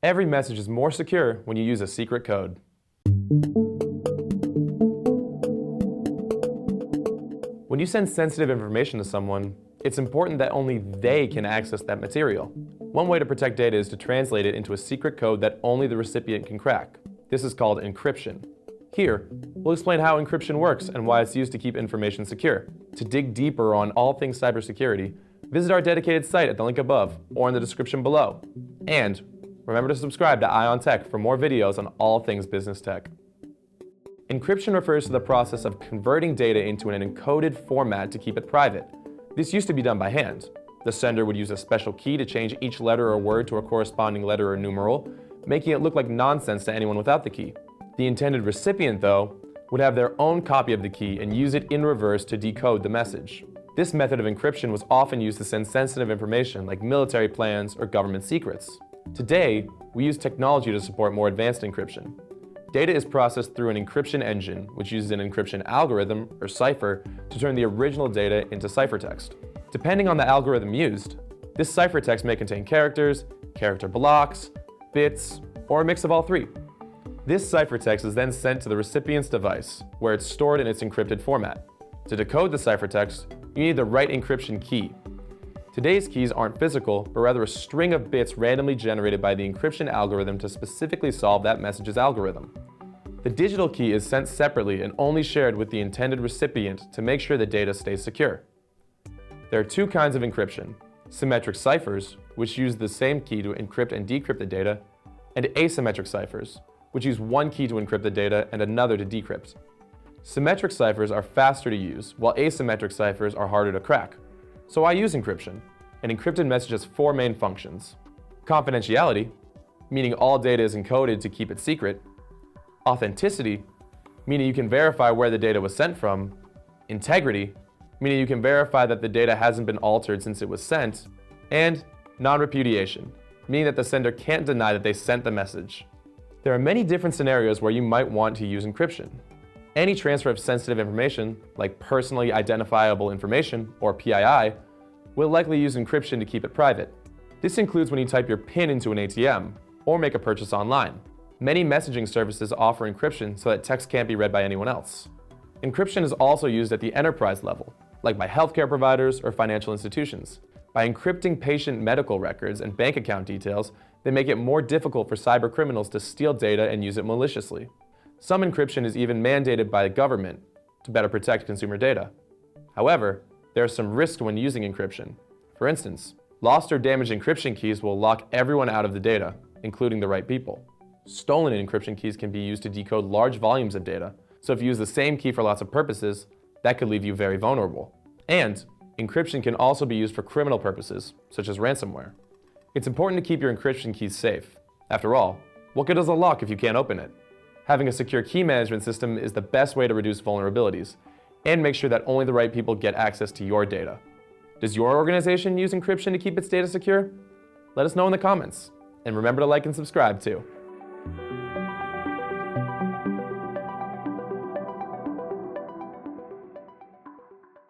Every message is more secure when you use a secret code. When you send sensitive information to someone, it's important that only they can access that material. One way to protect data is to translate it into a secret code that only the recipient can crack. This is called encryption. Here, we'll explain how encryption works and why it's used to keep information secure. To dig deeper on all things cybersecurity, visit our dedicated site at the link above or in the description below. And remember to subscribe to Ion Tech for more videos on all things business tech. Encryption refers to the process of converting data into an encoded format to keep it private. This used to be done by hand. The sender would use a special key to change each letter or word to a corresponding letter or numeral, making it look like nonsense to anyone without the key. The intended recipient, though, would have their own copy of the key and use it in reverse to decode the message. This method of encryption was often used to send sensitive information like military plans or government secrets. Today, we use technology to support more advanced encryption. Data is processed through an encryption engine, which uses an encryption algorithm, or cipher, to turn the original data into ciphertext. Depending on the algorithm used, this ciphertext may contain characters, character blocks, bits, or a mix of all three. This ciphertext is then sent to the recipient's device, where it's stored in its encrypted format. To decode the ciphertext, you need the right encryption key. Today's keys aren't physical, but rather a string of bits randomly generated by the encryption algorithm to specifically solve that message's algorithm. The digital key is sent separately and only shared with the intended recipient to make sure the data stays secure. There are two kinds of encryption: symmetric ciphers, which use the same key to encrypt and decrypt the data, and asymmetric ciphers, which use one key to encrypt the data and another to decrypt. Symmetric ciphers are faster to use, while asymmetric ciphers are harder to crack. So I use encryption. An encrypted message has four main functions: confidentiality, meaning all data is encoded to keep it secret; authenticity, meaning you can verify where the data was sent from; integrity, meaning you can verify that the data hasn't been altered since it was sent; and non-repudiation, meaning that the sender can't deny that they sent the message. There are many different scenarios where you might want to use encryption. Any transfer of sensitive information, like personally identifiable information, or PII, will likely use encryption to keep it private. This includes when you type your PIN into an ATM, or make a purchase online. Many messaging services offer encryption so that text can't be read by anyone else. Encryption is also used at the enterprise level, like by healthcare providers or financial institutions. By encrypting patient medical records and bank account details, they make it more difficult for cyber criminals to steal data and use it maliciously. Some encryption is even mandated by the government to better protect consumer data. However, there are some risks when using encryption. For instance, lost or damaged encryption keys will lock everyone out of the data, including the right people. Stolen encryption keys can be used to decode large volumes of data, so if you use the same key for lots of purposes, that could leave you very vulnerable. And encryption can also be used for criminal purposes, such as ransomware. It's important to keep your encryption keys safe. After all, what good is a lock if you can't open it? Having a secure key management system is the best way to reduce vulnerabilities and make sure that only the right people get access to your data. Does your organization use encryption to keep its data secure? Let us know in the comments. And remember to like and subscribe too.